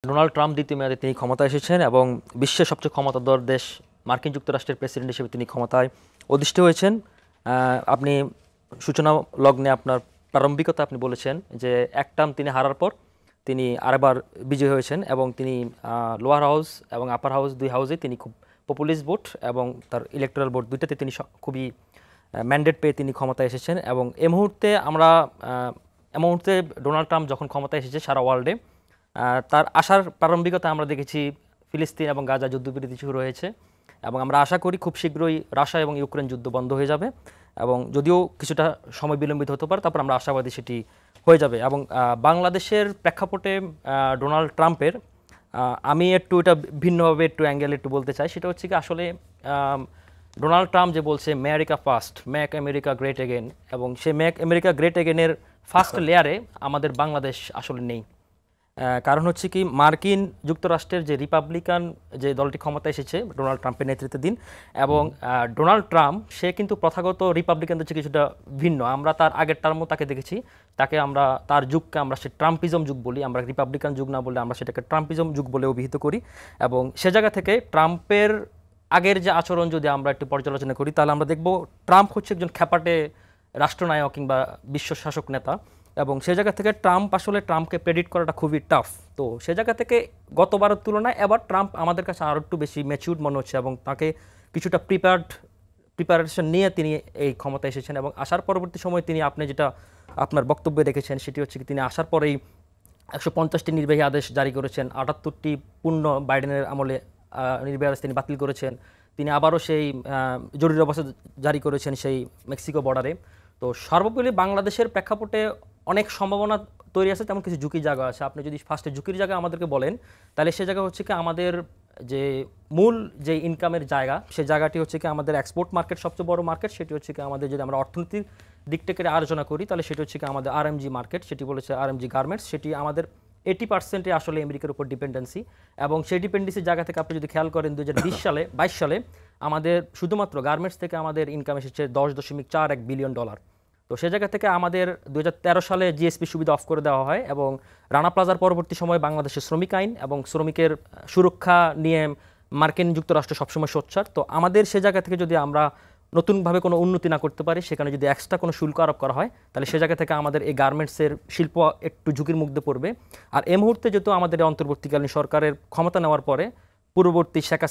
Donald Trump দ্বিতীয় মেয়াদে তিনি ক্ষমতায় এসেছেন এবং বিশ্বের সবচেয়ে ক্ষমতাধর দেশ মার্কিন যুক্তরাষ্ট্রের প্রেসিডেন্ট হিসেবে তিনি ক্ষমতায় অধিষ্ঠিত হয়েছেন। আপনি সূচনা লগ্নে আপনার প্রারম্ভিকতা আপনি বলেছেন যে এক টার্ম তিনি হারার পর তিনি আরেকবার বিজয়ী হয়েছেন এবং তিনি লোয়ার হাউস এবং আপার হাউস দুই হাউসে তিনি খুব পপুলিস্ট ভোট এবং তার ইলেকটোরাল ভোট দুইটাতে তিনি খুবই ম্যান্ডেট পেয়ে তিনি ক্ষমতায় এসেছেন। এবং এই মুহূর্তে ডোনাল্ড ট্রাম্প যখন ক্ষমতায় এসেছে সারা ওয়ার্ল্ডে তার আশার প্রারম্ভিকতা আমরা দেখেছি ফিলিস্তিন এবং গাজা যুদ্ধবিরতি শুরু হয়েছে এবং আমরা আশা করি খুব শীঘ্রই রাশিয়া এবং ইউক্রেন যুদ্ধ বন্ধ হয়ে যাবে এবং যদিও কিছুটা সময় বিলম্বিত হতে পারে তারপর আমরা আশাবাদী সেটি হয়ে যাবে। এবং বাংলাদেশের প্রেক্ষাপটে ডোনাল্ড ট্রাম্পের আমি একটু এটা ভিন্নভাবে একটু অ্যাঙ্গেল একটু বলতে চাই, সেটা হচ্ছে কি আসলে ডোনাল্ড ট্রাম্প যে বলছে America first, make America great again, এবং সে মেক আমেরিকা গ্রেট এগেনের ফার্স্ট লেয়ারে আমাদের বাংলাদেশ আসলে নেই। কারণ হচ্ছে কি মার্কিন যুক্তরাষ্ট্রের যে রিপাবলিকান যে দলটি ক্ষমতা এসেছে ডোনাল্ড ট্রাম্পের নেতৃত্বাধীন, এবং ডোনাল্ড ট্রাম্প সে কিন্তু প্রথাগত রিপাবলিকানদের চেয়ে কিছুটা ভিন্ন। আমরা তার আগের টার্মও তাকে দেখেছি, আমরা তার যুগকে আমরা সে ট্রাম্পিজম যুগ বলি, আমরা রিপাবলিকান যুগ না বলে আমরা সেটাকে ট্রাম্পিজম যুগ বলে অভিহিত করি। এবং সে জায়গা থেকে ট্রাম্পের আগের যে আচরণ যদি আমরা একটু পর্যালোচনা করি তাহলে আমরা দেখব ট্রাম্প হচ্ছে একজন খ্যাপাটে রাষ্ট্রনায়ক কিংবা বিশ্ব শাসক নেতা, এবং সে জায়গা থেকে ট্রাম্পকে প্রেডিক্ট করাটা খুবই টাফ। তো সে জায়গা থেকে গতবারের তুলনায় এবার ট্রাম্প আমাদের কাছে আরও একটু বেশি ম্যাচিউরড মনে হচ্ছে এবং তাকে কিছুটা প্রিপারেশন নিয়ে তিনি এই ক্ষমতা এসেছেন। এবং আসার পরবর্তী সময় তিনি আপনি যেটা আপনার বক্তব্যে রেখেছেন সেটি হচ্ছে কি তিনি আসার পরেই 150টি নির্বাহী আদেশ জারি করেছেন, 78টি পূর্ণ বাইডেনের আমলে নির্বাহী আদেশ তিনি বাতিল করেছেন। তিনি আবারও সেই জরুরি অবস্থা জারি করেছেন সেই মেক্সিকো বর্ডারে। তো সর্বোপরি বাংলাদেশের প্রেক্ষাপটে অনেক সম্ভাবনা তৈরি আছে, তেমন কিছু ঝুঁকির জায়গা আছে। আপনি যদি ফার্স্টে ঝুঁকির জায়গা আমাদেরকে বলেন তাহলে সে জায়গা হচ্ছে কি আমাদের যে মূল যে ইনকামের জায়গা, সে জায়গাটি হচ্ছে কি আমাদের এক্সপোর্ট মার্কেট, সবচেয়ে বড় মার্কেট সেটি হচ্ছে কি আমাদের, যদি আমরা অর্থনীতির দিক থেকে আলোচনা করি তাহলে সেটি হচ্ছে কি আমাদের আরএমজি মার্কেট, সেটি বলেছে আরএমজি গার্মেন্টস, সেটি আমাদের 80% আসলে আমেরিকার উপর ডিপেন্ডেন্সি। এবং সেই ডিপেন্ডেন্সির জায়গা থেকে আপনি যদি খেয়াল করেন 2022 সালে আমাদের শুধুমাত্র গার্মেন্টস থেকে আমাদের ইনকাম এসেছে $10.41 বিলিয়ন। তো সে জায়গা থেকে আমাদের 2013 সালে জিএসপি সুবিধা অফ করে দেওয়া হয় এবং রানা প্লাজার পরবর্তী সময়ে বাংলাদেশের শ্রমিক আইন এবং শ্রমিকের সুরক্ষা নিয়ে মার্কিন যুক্তরাষ্ট্র সবসময় সোচ্চার। তো আমাদের সে জায়গা থেকে যদি আমরা নতুনভাবে কোনো উন্নতি না করতে পারি, সেখানে যদি এক্সট্রা কোনো শুল্ক আরোপ করা হয় তাহলে সে জায়গা থেকে আমাদের এই গার্মেন্টসের শিল্প একটু ঝুঁকির মুখে পড়বে। আর এই মুহূর্তে যেহেতু আমাদের অন্তর্বর্তীকালীন সরকারের ক্ষমতা নেওয়ার পরে পূর্ববর্তী শেখ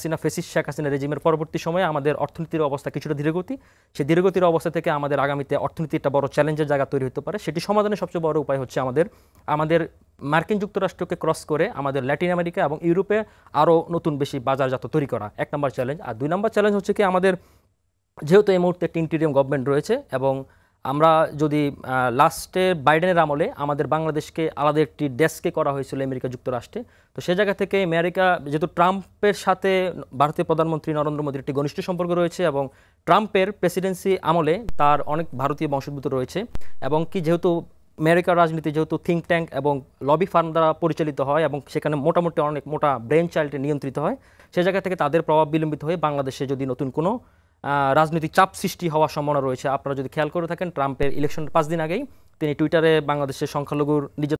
হাসিনা রেজিমের পরবর্তী সময়ে আমাদের অর্থনীতির অবস্থা কিছুটা ধীরগতি, সেই ধীরগতির অবস্থা থেকে আমাদের আগামীতে অর্থনীতি একটা বড় চ্যালেঞ্জের জায়গা তৈরি হতে পারে। সেটি সমাধানের সবচেয়ে বড় উপায় হচ্ছে আমাদের মার্কিন যুক্তরাষ্ট্রকে ক্রস করে আমাদের ল্যাটিন আমেরিকা এবং ইউরোপে আরও নতুন বেশি বাজারজাত তৈরি করা, 1 নম্বর চ্যালেঞ্জ। আর 2 নম্বর চ্যালেঞ্জ হচ্ছে কি আমাদের যেহেতু এই মুহূর্তে একটা ইন্টিরিয়াম গভর্নমেন্ট রয়েছে এবং আমরা যদি লাস্টে বাইডেনের আমলে আমাদের বাংলাদেশকে আলাদা একটি ডেস্কে করা হয়েছিল আমেরিকা যুক্তরাষ্ট্রে, তো সে জায়গা থেকে আমেরিকা যেহেতু ট্রাম্পের সাথে ভারতীয় প্রধানমন্ত্রী নরেন্দ্র মোদীর একটি ঘনিষ্ঠ সম্পর্ক রয়েছে এবং ট্রাম্পের প্রেসিডেন্সি আমলে তার অনেক ভারতীয় বংশোদ্ভূত রয়েছে, এবং কি যেহেতু আমেরিকার রাজনীতি যেহেতু থিঙ্ক ট্যাঙ্ক এবং লবি ফার্ম দ্বারা পরিচালিত হয় এবং সেখানে মোটামুটি অনেক মোটা ব্রেন চাইল্ডে নিয়ন্ত্রিত হয়, সে জায়গা থেকে তাদের প্রভাব বিলম্বিত হয়ে বাংলাদেশে যদি নতুন কোনো রাজনৈতিক চাপ সৃষ্টি হওয়ার সম্ভাবনা রয়েছে। আপনারা যদি খেয়াল করে থাকেন ট্রাম্পের ইলেকশনের 5 দিন আগেই তিনি টুইটারে বাংলাদেশের সংখ্যালঘুর নির্যাতন